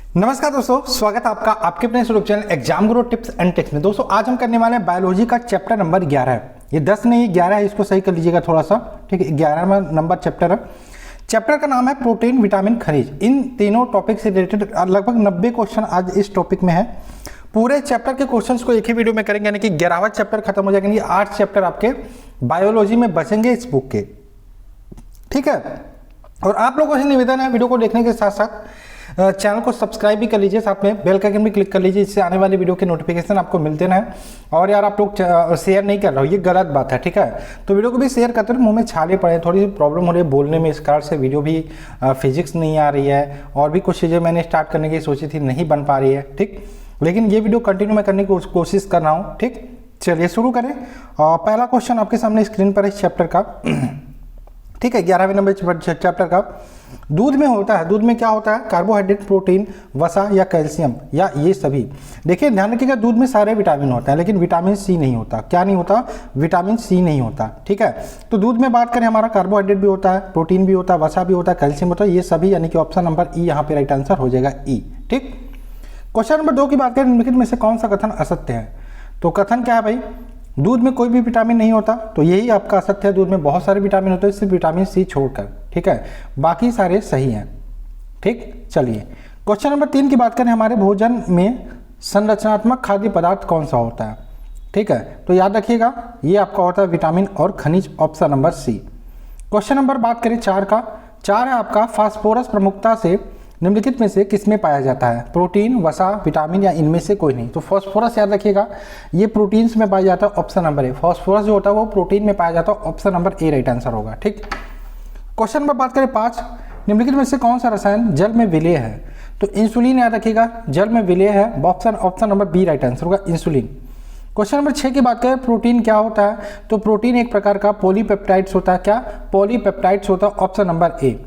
नमस्कार दोस्तों, स्वागत है आपका आपके अपने YouTube channel exam Guru tips and ticks में। दोस्तों आज हम करने वाले हैं बायोलॉजी का चैप्टर नंबर 11 है। ये 10 नहीं 11 है, इसको सही कर लीजिएगा थोड़ा सा, ठीक है। 11वां नंबर चैप्टर है। चैप्टर का नाम है प्रोटीन, विटामिन, खनिज। इन तीनों टॉपिक से रिलेटेड लगभग 90 क्वेश्चन आज इस टॉपिक में है। पूरे चैप्टर के क्वेश्चंस को एक ही वीडियो में करेंगे, यानी कि 11वां चैप्टर खत्म हो जाएगा, यानी 8 चैप्टर आपके बायोलॉजी में बचेंगे इस बुक के, ठीक है। और आप लोगों से निवेदन है, वीडियो को देखने के साथ साथ चैनल को सब्सक्राइब भी कर लीजिए, साथ में बेल का आइकन भी क्लिक कर लीजिए, इससे आने वाली वीडियो के नोटिफिकेशन आपको मिलते रहें। और यार आप लोग शेयर नहीं कर रहे हो, ये गलत बात है, ठीक है। तो वीडियो को भी शेयर करते रहो। मुंह में छाले पड़े, थोड़ी सी प्रॉब्लम हो रही है बोलने में, इस कारण से वीडियो भी फिजिक्स नहीं आ रही है, और भी कुछ चीज़ें मैंने स्टार्ट करने की सोची थी, नहीं बन पा रही है, ठीक। लेकिन ये वीडियो कंटिन्यू मैं करने की कोशिश कर रहा हूँ, ठीक। चलिए शुरू करें। पहला क्वेश्चन आपके सामने स्क्रीन पर है इस चैप्टर का, ठीक है। 11वें नंबर चैप्टर का दूध में होता है। दूध में क्या होता है? कार्बोहाइड्रेट, प्रोटीन, वसा या कैल्शियम या ये सभी। देखिए ध्यान रखिएगा, दूध में सारे विटामिन होते हैं, लेकिन विटामिन सी नहीं होता। क्या नहीं होता? विटामिन सी नहीं होता, ठीक है। तो दूध में बात करें, हमारा कार्बोहाइड्रेट भी होता है, प्रोटीन भी होता है, वसा भी होता है, कैल्शियम होता है, ये सभी, यानी कि ऑप्शन नंबर ई यहाँ पे राइट आंसर हो जाएगा, ई, ठीक। क्वेश्चन नंबर 2 की बात करें, निम्नलिखित में से कौन सा कथन असत्य है? तो कथन क्या है भाई? दूध में कोई भी विटामिन नहीं होता, तो यही आपका असत्य है। दूध में बहुत सारे विटामिन होते हैं, सिर्फ विटामिन सी छोड़कर, ठीक है। बाकी सारे सही हैं, ठीक। चलिए क्वेश्चन नंबर 3 की बात करें, हमारे भोजन में संरचनात्मक खाद्य पदार्थ कौन सा होता है? ठीक है, तो याद रखिएगा ये आपका होता है विटामिन और खनिज, option number C. Question number बात करें 4 का, 4 है आपका, फास्फोरस प्रमुखता से निम्नलिखित में से किसमें पाया जाता है? प्रोटीन, वसा, विटामिन या इनमें से कोई नहीं। तो फास्फोरस याद रखिएगा ये प्रोटीन्स में पाया जाता है, ऑप्शन नंबर ए। फास्फोरस जो होता है वो प्रोटीन में पाया जाता है, option number A right answer होगा, ठीक। क्वेश्चन नंबर बात करें 5, निम्नलिखित में से कौन सा रसायन जल में विलेय है? तो इंसुलिन याद रखिएगा जल में विलेय है, option number B right answer होगा, इंसुलिन। क्वेश्चन नंबर 6 की बात करें, प्रोटीन क्या होता है? तो प्रोटीन एक प्रकार का पॉलीपेप्टाइड्स होता है। क्या? पॉलीपेप्टाइड्स होता है, ऑप्शन नंबर ए।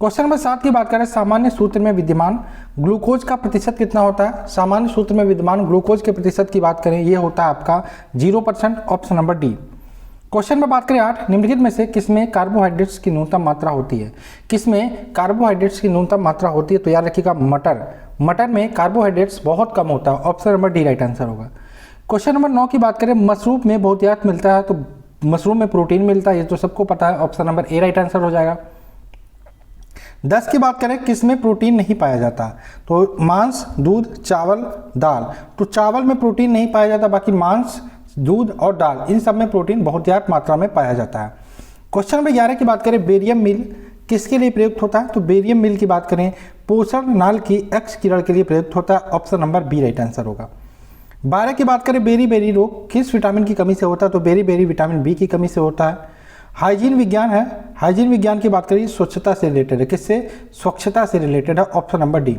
क्वेश्चन नंबर 7 की बात करें, सामान्य सूत्र में विद्यमान ग्लूकोज का प्रतिशत कितना होता है? सामान्य सूत्र में विद्यमान ग्लूकोज के प्रतिशत की बात करें, ये होता है आपका 0%, ऑप्शन नंबर डी। क्वेश्चन में बात करें 8, निम्नलिखित में से किसमें कार्बोहाइड्रेट्स की न्यूनतम मात्रा होती है? किसमें कार्बोहाइड्रेट्स की न्यूनतम मात्रा होती है? तो याद रखिएगा मटर। मटर में कार्बोहाइड्रेट्स बहुत कम होता है, option number D right answer होगा। क्वेश्चन नंबर 9 की बात करें, मशरूम में बहुतायत मिलता है, तो मशरूम में प्रोटीन मिलता है, ये तो सबको पता है, option number A right answer हो जाएगा। 10 की बात करें, किसमें प्रोटीन नहीं पाया जाता? तो मांस, दूध, चावल, दाल। तो चावल में प्रोटीन नहीं पाया जाता, बाकी मांस, दूध और दाल इन सब में प्रोटीन बहुत ज़्यादा मात्रा में पाया जाता है। क्वेश्चन नंबर 11 की बात करें, बेरियम मिल किसके लिए प्रयुक्त होता है? तो बेरियम मिल की बात करें, पोषण नाल की एक्स किरण के लिए प्रयुक्त होता है, option number B right answer होगा। 12 की बात करें, बेरी बेरी रोग किस विटामिन की कमी से होता है? तो बेरी बेरी विटामिन बी की कमी से होता है। हाइजीन विज्ञान है, हाइजीन विज्ञान की बात करिए, स्वच्छता से रिलेटेड है। किससे? स्वच्छता से रिलेटेड है, option number D.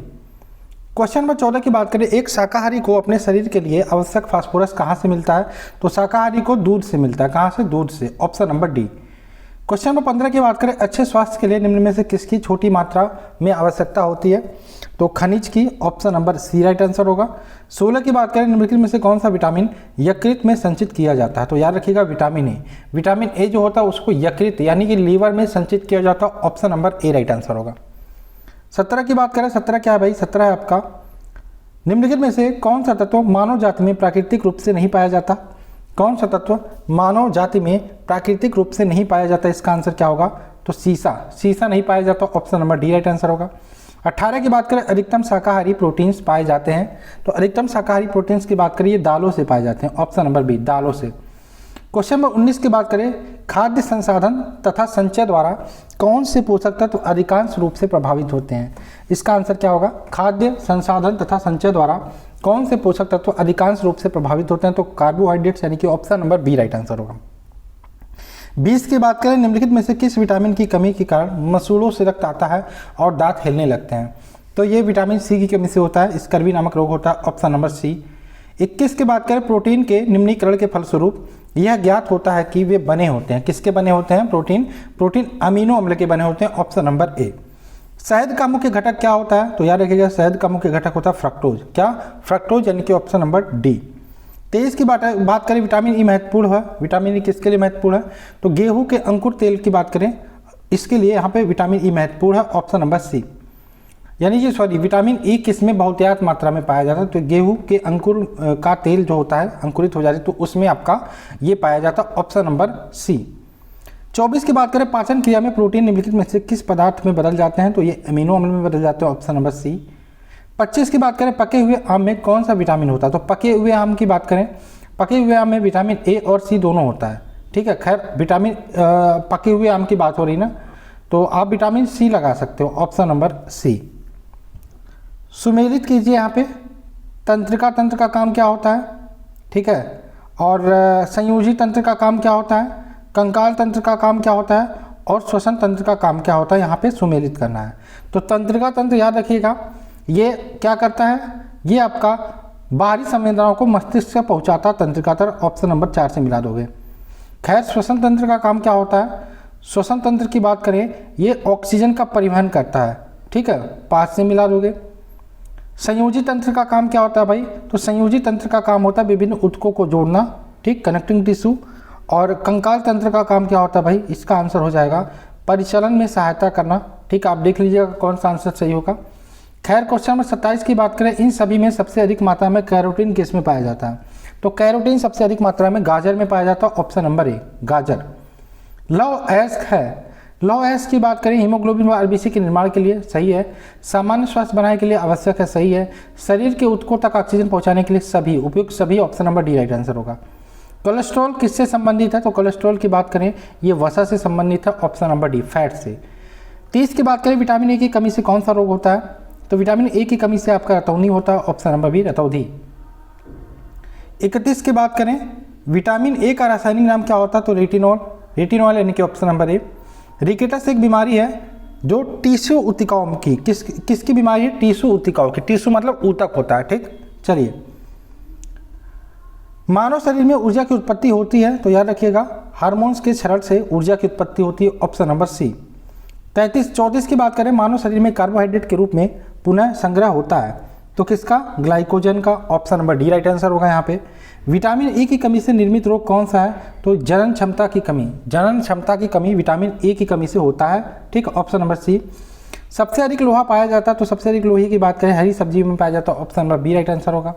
Question number 14 की बात करें, एक शाकाहारी को अपने शरीर के लिए आवश्यक फास्फोरस कहाँ से मिलता है? तो शाकाहारी को दूध से मिलता है। कहाँ से? दूध से, option number D. Question number 15 की बात करें, अच्छे स्वास्थ्य के लिए निम्न में से किसकी छोटी मात्रा में आवश्यकता होती है? तो खनिज की, option number C right answer होगा। 16 की बात करें, निम्नलिखित में से कौन सा विटामिन यकृत में संचित किया जाता है? तो याद रखिएगा विटामिन ए। विटामिन ए जो होता है उसको यकृत यानी कि लीवर में संचित किया जाता है, option number A right answer होगा। 17 की बात करें, 17 क्या है भाई? 17 है आपका, निम्नलिखित में से कौन सा तत्व मानव जाति में प्राकृतिक रूप से नहीं पाया जाता? कौन सा तत्व मानव जाति में प्राकृतिक रूप से नहीं पाया जाता? इसका आंसर क्या होगा? तो सीसा। सीसा नहीं पाया जाता, option number D right answer होगा। 18 की बात करें, अधिकतम शाकाहारी प्रोटीन्स पाए जाते हैं। तो अधिकतम शाकाहारी प्रोटीन्स की बात करिए, दालों से पाए जाते हैं, ऑप्शन नंबर बी दालों से। क्वेश्चन नंबर 19 की बात करें, खाद्य संसाधन तथा संचय द्वारा कौन से पोषक तत्व अधिकांश रूप से प्रभावित होते हैं? इसका आंसर क्या होगा? खाद्य संसाधन तथा संचय द्वारा कौन से पोषक तत्व अधिकांश रूप से प्रभावित होते हैं? तो कार्बोहाइड्रेट्स, यानी कि option number B right answer होगा। 20 की बात करें, निम्नलिखित में से किस विटामिन की कमी के कारण मसूड़ों से रक्त आता है और दांत हिलने लगते हैं? तो ये विटामिन सी की कमी से होता है, स्कर्वी नामक रोग होता है, ऑप्शन नंबर सी। 21 की बात करें, प्रोटीन के निम्नीकरण के फलस्वरूप यह ज्ञात होता है कि वे बने होते हैं। किसके बने होते हैं? प्रोटीन अमीनो अम्ल के बने होते हैं, ऑप्शन नंबर ए। शहद का मुख्य घटक क्या होता है? तो याद रखिएगा शहद का मुख्य घटक होता है फ्रक्टोज। क्या? फ्रक्टोज, यानी कि ऑप्शन नंबर डी। 23 की बात करें, विटामिन ई महत्वपूर्ण है। विटामिन ई किसके लिए महत्वपूर्ण है? तो गेहूं के अंकुर तेल की बात करें, इसके लिए यहाँ पे विटामिन ई महत्वपूर्ण है, ऑप्शन नंबर सी। यानी कि सॉरी विटामिन ई किस में बहुतायत मात्रा में पाया जाता है, तो गेहूं के अंकुर का तेल जो होता है अंकुरित हो जाती है तो उसमें आपका ये पाया जाता है, ऑप्शन नंबर सी। 24 की बात करें, पाचन क्रिया में प्रोटीन निम्नलिखित में से किस पदार्थ में बदल जाते हैं, तो ये अमीनो अम्ल में बदल जाते हैं, ऑप्शन नंबर सी। 25 की बात करें, पके हुए आम में कौन सा विटामिन होता है, तो पके हुए आम की बात करें, पके हुए आम में विटामिन ए और सी दोनों होता है, ठीक है। खैर विटामिन पके हुए आम की बात हो रही ना, तो आप विटामिन सी लगा सकते हो, ऑप्शन नंबर सी। सुमेलित कीजिए यहाँ पे, तंत्रिका तंत्र का काम क्या होता है, ठीक है, और संयोजी तंत्र का काम क्या होता है, कंकाल तंत्र का काम क्या होता है, और श्वसन तंत्र का काम क्या होता है, यहाँ पे सुमेलित करना है। तो तंत्रिका तंत्र याद रखिएगा, ये क्या करता है, ये आपका बाहरी संवेदनाओं को मस्तिष्क से पहुँचाता है तंत्रिका तंत्र, ऑप्शन नंबर 4 से मिला दोगे। खैर श्वसन तंत्र का काम क्या होता है, श्वसन तंत्र की बात करें, ये ऑक्सीजन का परिवहन करता है, ठीक है, 5 से मिला दोगे। संयोजी तंत्र का काम क्या होता है भाई, तो संयोजी तंत्र का काम होता है विभिन्न ऊतकों को जोड़ना, ठीक, कनेक्टिंग टिश्यू। और कंकाल तंत्र का काम क्या होता है भाई, इसका आंसर हो जाएगा परिचलन में सहायता करना, ठीक, आप देख लीजिएगा कौन सा आंसर सही होगा। खैर क्वेश्चन नंबर 27 की बात करें, इन सभी में सबसे अधिक मात्रा में कैरोटीन किस में पाया जाता है, तो कैरोटीन सबसे अधिक मात्रा में गाजर में पाया जाता है, ऑप्शन नंबर ए गाजर। लव एस्क है, लव एस्क की बात करें, हीमोग्लोबिन व आरबीसी के निर्माण के लिए सही है, सामान्य स्वास्थ्य बनाने के लिए आवश्यक है, सही है, शरीर के ऊतकों तक ऑक्सीजन पहुंचाने के लिए सभी उपयुक्त, सभी, option number D right answer होगा। कोलेस्ट्रॉल किससे संबंधित है, तो कोलेस्ट्रॉल की बात करें ये वसा से संबंधित है, ऑप्शन नंबर डी फैट से। 30 की बात करें, विटामिन ए की कमी से कौन सा रोग होता है, तो विटामिन ए की कमी से आपका रतौंधी होता है, ऑप्शन नंबर बी रतौंधी। 31 की बात करें, विटामिन ए का रासायनिक नाम क्या होता है, तो रेटिनॉल, रेटिनॉल यानी कि ऑप्शन नंबर ए। रिकेटस एक बीमारी है जो टिश्यू ऊतकों की, किसकी बीमारी है, टिश्यू ऊतकों की, टिश्यू मतलब ऊतक होता है, ठीक। चलिए, मानव शरीर में ऊर्जा की उत्पत्ति होती है, तो याद रखिएगा हार्मोन्स के क्षरण से ऊर्जा की उत्पत्ति होती है, ऑप्शन नंबर सी। 34 की बात करें, मानव शरीर में कार्बोहाइड्रेट के रूप में पुनः संग्रह होता है, तो किसका, ग्लाइकोजन का, option number D right answer होगा यहाँ पे। विटामिन ए की कमी से निर्मित रोग कौन सा है, तो जनन क्षमता की कमी, जनन क्षमता की कमी विटामिन ए की कमी से होता है, ठीक, ऑप्शन नंबर सी। सबसे अधिक लोहा पाया जाता है, तो सबसे अधिक लोहे की बात करें हरी सब्जी में पाया जाता है, option number B right answer होगा।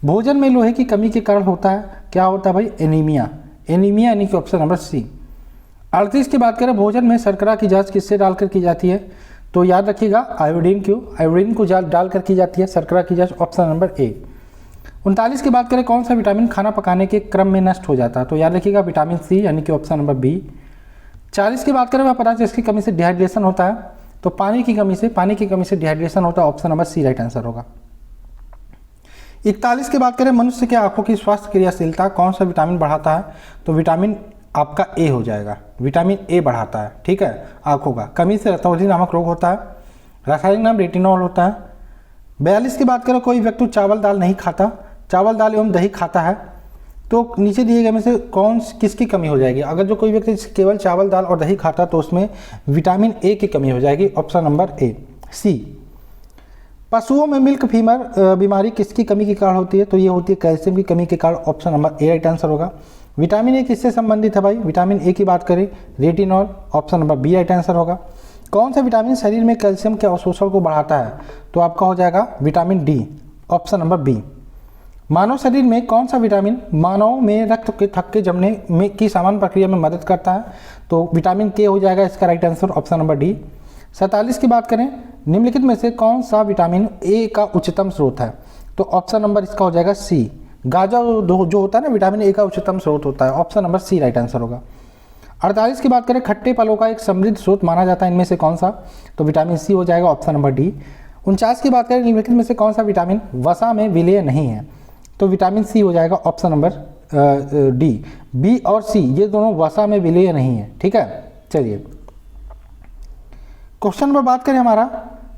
भोजन में लोहे की कमी के कारण होता है, क्या होता है भाई, एनीमिया, एनीमिया यानी कि ऑप्शन नंबर सी। 38 की बात करें, भोजन में शर्करा की जांच किससे डालकर की जाती है, तो याद रखिएगा आयोडीन क्यों, आयोडीन को डालकर की जाती है शर्करा की जांच, ऑप्शन नंबर ए। 39 की बात करें, कौन सा विटामिन खाना पकाने के क्रम में नष्ट हो जाता है, तो याद रखिएगा विटामिन सी यानी कि ऑप्शन नंबर बी। 40 की बात करें, वह पदार्थ जिसकी कमी से डिहाइड्रेशन होता है, तो पानी की कमी से डिहाइड्रेशन होता है, option number C right answer होगा। 41 की बात करें, मनुष्य के आंखों की स्वास्थ्य क्रियाशीलता कौन सा विटामिन बढ़ाता है, तो विटामिन आपका ए हो जाएगा, विटामिन ए बढ़ाता है, ठीक है, आंखों का। कमी से रतौंधी नामक रोग होता है, रासायनिक नाम रेटिनॉल होता है। 42 की बात करें, कोई व्यक्ति चावल दाल नहीं खाता, चावल दाल एवं दही खाता है, तो नीचे दिए गए में से किसकी कमी हो जाएगी, अगर जो कोई व्यक्ति केवल चावल दाल और दही खाता तो उसमें विटामिन ए की कमी हो जाएगी, ऑप्शन नंबर ए सी। पशुओं में मिल्क फीवर बीमारी किसकी कमी के कारण होती है, तो ये होती है कैल्शियम की कमी के कारण, option number A right answer होगा। विटामिन ए किससे संबंधित है भाई, विटामिन ए की बात करें retinol, option number B right answer होगा। कौन सा विटामिन शरीर में कैल्शियम के अवशोषण को बढ़ाता है, तो आपका हो जाएगा vitamin D, option number B. मानव शरीर में कौन सा विटामिन मानव में रक्त के थक्के जमने में की सामान्य प्रक्रिया में मदद करता है, तो विटामिन के हो जाएगा इसका right answer, option number D. 47 की बात करें, निम्नलिखित में से कौन सा विटामिन ए का उच्चतम स्रोत है, तो ऑप्शन नंबर इसका हो जाएगा सी। गाजर जो होता है ना, विटामिन ए का उच्चतम स्रोत होता है, option number C right answer होगा। 48 की बात करें, खट्टे फलों का एक समृद्ध स्रोत माना जाता है, इनमें से कौन सा, तो विटामिन सी हो जाएगा, ऑप्शन नंबर डी। 49 की बात करें, निम्नलिखित में से कौन सा विटामिन वसा में विलेय नहीं है, तो विटामिन सी हो जाएगा, ऑप्शन नंबर डी। बी और सी ये दोनों वसा में विलेय नहीं है, ठीक है। चलिए क्वेश्चन नंबर बात करें हमारा,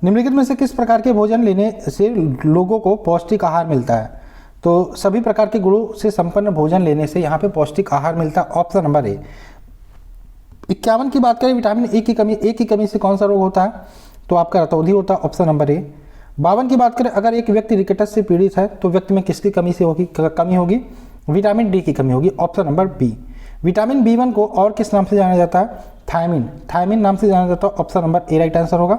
निम्नलिखित में से किस प्रकार के भोजन लेने से लोगों को पौष्टिक आहार मिलता है, तो सभी प्रकार के गुणों से संपन्न भोजन लेने से यहाँ पे पौष्टिक आहार मिलता है, ऑप्शन नंबर ए। 51 की बात करें, विटामिन ए की कमी से कौन सा रोग होता है, तो आपका रतौंधी होता है, ऑप्शन नंबर ए। 52 की बात करें, अगर एक व्यक्ति रिकेटस से पीड़ित है तो व्यक्ति में किसकी कमी से कमी होगी, विटामिन डी की कमी होगी, option number B. Vitamin B1 को और किस नाम से जाना जाता है, थायमिन नाम से जाना जाता है, option number A right answer होगा।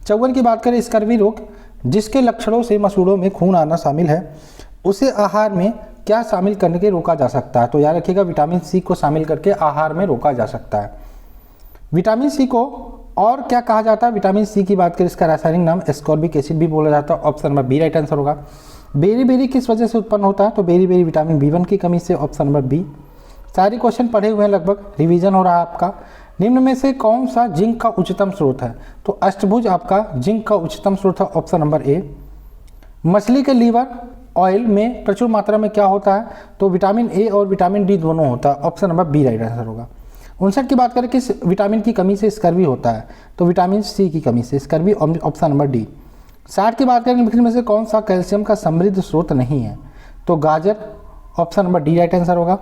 54 की बात करें स्कर्वी रोग, जिसके लक्षणों से मसूड़ों में खून आना शामिल है, उसे आहार में क्या शामिल करने के रोका जा सकता है? तो याद रखिएगा विटामिन सी को शामिल करके आहार में रोका जा सकता है। विटामिन सी को और क्या कहा जाता है? विटामिन सी की बात करें इसका रासायनिक नाम एस्कॉर्बिक एसिड भी बोला जाता है। Option number B right answer होगा। बेरी किस वजह से उत्पन्न होता है? तो बेरी विटामिन B1 की कमी से। Option number B. सारे क्वेश्चन पढ़े हुए हैं, लगभग रिवीजन हो रहा है आपका। निम्न में से कौन सा जिंक का उच्चतम स्रोत है? तो अष्टभुज आपका जिंक का उच्चतम स्रोत है। ऑप्शन नंबर ए। मछली के लीवर ऑयल में प्रचुर मात्रा में क्या होता है? तो विटामिन ए और विटामिन डी दोनों होता है। Option number B right answer होगा। 59 की बात करें किस विटामिन की कमी से स्कर्वी होता है? तो विटामिन सी की कमी से स्कर्वी। Option number D. 60 की बात करें निम्नलिखित में से कौन सा कैल्शियम का समृद्ध स्रोत नहीं है? तो गाजर। Option number D right answer होगा।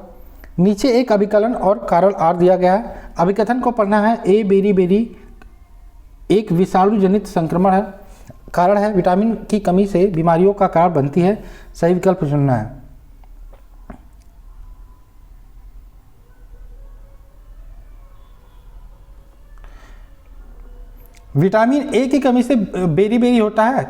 नीचे एक अभिकलन और कारण आर दिया गया है। अभिकथन को पढ़ना है। ए बेरी एक विषाणु जनित संक्रमण है। कारण है विटामिन की कमी से बीमारियों का कारण बनती है। सही विकल्प चुनना है। विटामिन ए की कमी से बेरी होता है।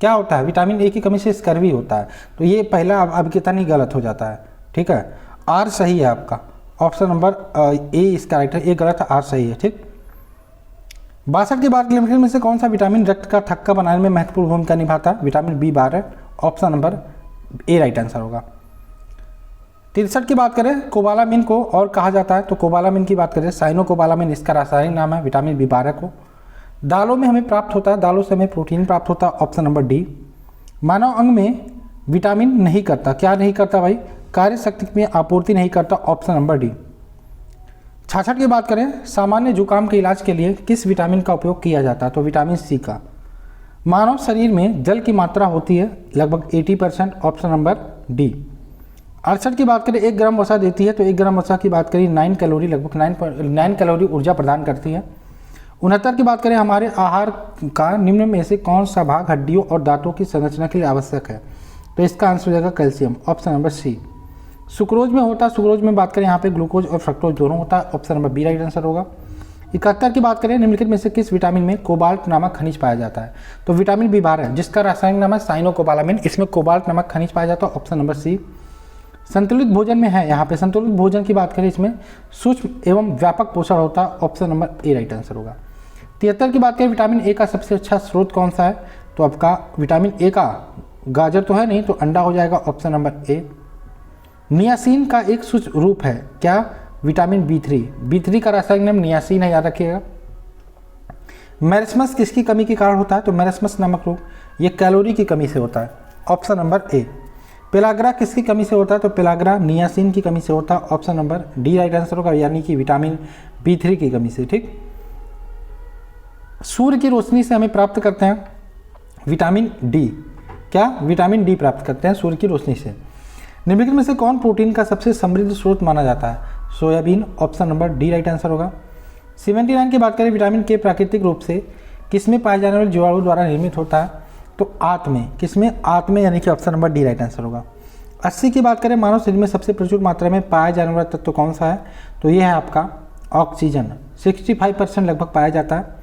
क्या होता है? विटामिन ए की कमी से स्कर्वी होता है। तो ये पहला अभिकथन ही गलत हो जाता है। ठीक है, आर सही है आपका। ऑप्शन नंबर ए इसका राइट है, ए गलत है, आर सही है। ठीक। 62 की बात निम्नलिखित में से कौन सा विटामिन रक्त का थक्का बनाने में महत्वपूर्ण भूमिका निभाता है? Vitamin B12। Option number A right answer होगा। 63 की बात करें कोबालामिन को और कहा जाता है? तो कोबालामिन की बात करें साइनोकोबालामिन इसका रासायनिक नाम है। विटामिन B12 को दालों में हमें प्राप्त होता है, दालों से हमें प्रोटीन प्राप्त होता है। Option number D. मानव अंग में विटामिन नहीं करता, क्या नहीं करता भाई? कार्य शक्ति में आपूर्ति नहीं करता। Option number D. 66 की बात करें सामान्य जुकाम के इलाज के लिए किस विटामिन का उपयोग किया जाता है? तो विटामिन सी का। मानव शरीर में जल की मात्रा होती है लगभग 80%। Option number D. 68 की बात करें 1 ग्राम वसा देती है, तो 1 ग्राम वसा की बात करें 9 कैलोरी, लगभग 9 कैलोरी ऊर्जा प्रदान करती है। 69 की बात करें हमारे आहार का निम्न में से कौन सा भाग हड्डियों और दांतों की संरचना के लिए आवश्यक है? तो इसका आंसर हो जाएगा calcium. Option number C. Sucrose में होता है, सुक्रोज में बात करें यहाँ पे ग्लूकोज और फ्रक्टोज दोनों होता है। Option number B right answer होगा। 71 की बात करें निम्नलिखित में से किस विटामिन में कोबाल्ट नामक खनिज पाया जाता है? तो विटामिन B12 जिसका रासायनिक नाम है साइनोकोबालामिन, इसमें कोबाल्ट नामक खनिज पाया जाता है। Option number C. संतुलित भोजन में है, यहाँ पे संतुलित भोजन की बात करें इसमें सूक्ष्म एवं व्यापक पोषण होता है। Option number A right answer होगा। 73 की बात करें विटामिन ए का सबसे अच्छा स्रोत कौन सा है? तो आपका विटामिन ए का गाजर तो है नहीं, तो अंडा हो जाएगा। ऑप्शन नंबर ए। नियासिन का एक सूक्ष्म रूप है क्या? विटामिन B3 का रासायनिक नाम नियासिन है, याद रखिएगा। मेरिस्मस किसकी कमी के कारण होता है? तो मेरिस्मस नामक रोग ये कैलोरी की कमी से होता है। ऑप्शन नंबर ए। पेलाग्रा किसकी कमी से होता है? तो पेलाग्रा नियासिन की कमी से होता है। Option number D right answer होगा, यानी कि विटामिन B3 की कमी से। ठीक। सूर्य की रोशनी से हमें प्राप्त करते हैं विटामिन डी। क्या? विटामिन डी प्राप्त करते हैं सूर्य की रोशनी से। निम्नलिखित में से कौन प्रोटीन का सबसे समृद्ध स्रोत माना जाता है? Soybean. Option number D right answer होगा। 79 की बात करें विटामिन के प्राकृतिक रूप से किसमें पाए जाने वाले जीवाणु द्वारा निर्मित होता है? तो आंत में। किसमें? आंत में, यानी कि option number D right answer होगा। 80 की बात करें मानव शरीर में सबसे प्रचुर मात्रा में पाया जाने वाला तत्व कौन सा है? तो ये है आपका ऑक्सीजन। 65% लगभग पाया जाता है।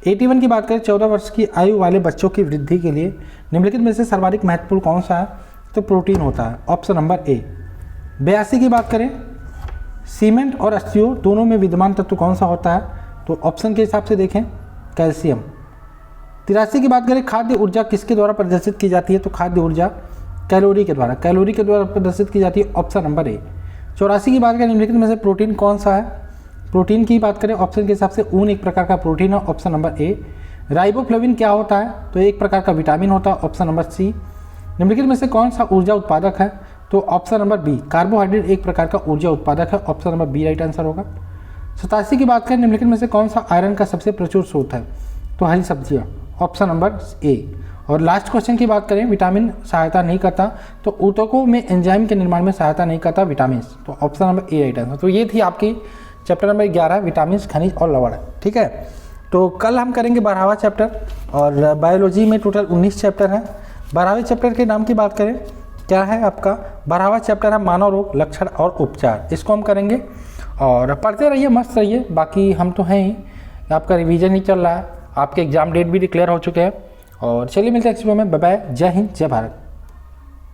81 की बात करें 14 वर्ष की आयु वाले बच्चों की वृद्धि के लिए निम्नलिखित में से सर्वाधिक महत्वपूर्ण कौन सा है? तो प्रोटीन होता है। ऑप्शन नंबर ए। 82 की बात करें सीमेंट और अस्थियों दोनों में विद्यमान तत्व कौन सा होता है? तो ऑप्शन के हिसाब से देखें कैल्शियम। 83 की बात करें खाद्य ऊर्जा किसके द्वारा प्रदर्शित की जाती है? तो खाद्य ऊर्जा कैलोरी के द्वारा प्रदर्शित की जाती है। ऑप्शन नंबर ए। 84 की बात करें निम्नलिखित में से प्रोटीन कौन सा है? प्रोटीन की बात करें ऑप्शन के हिसाब से ऊन एक प्रकार का प्रोटीन है। ऑप्शन नंबर ए। राइबोफ्लेविन क्या होता है? तो एक प्रकार का विटामिन होता है। Option number C. निम्नलिखित में से कौन सा ऊर्जा उत्पादक है? तो ऑप्शन नंबर बी। कार्बोहाइड्रेट एक प्रकार का ऊर्जा उत्पादक है। Option number B right answer होगा। 87 की बात करें निम्नलिखित में से कौन सा आयरन का सबसे प्रचुर स्रोत है? तो हरी सब्जियां। ऑप्शन नंबर ए। और लास्ट क्वेश्चन की बात करें विटामिन सहायता नहीं करता, तो ऊतकों में एंजाइम के निर्माण में सहायता नहीं करता विटामिन। तो option number A right answer. तो ये थी आपकी चैप्टर नंबर 11 विटामिन, खनिज और लवण। ठीक है, तो कल हम करेंगे 12वां चैप्टर, और बायोलॉजी में टोटल 19 चैप्टर हैं। 12वें चैप्टर के नाम की बात करें क्या है आपका? 12वां चैप्टर है मानव रोग, लक्षण और उपचार। इसको हम करेंगे और पढ़ते रहिए, मस्त रहिए। बाकी हम तो हैं ही, आपका रिवीजन ही चल रहा है। आपके एग्जाम डेट भी डिक्लेयर हो चुके हैं। और चलिए मिलते हैं नेक्स्ट वीडियो में। बाय बाय, जय हिंद, जय भारत।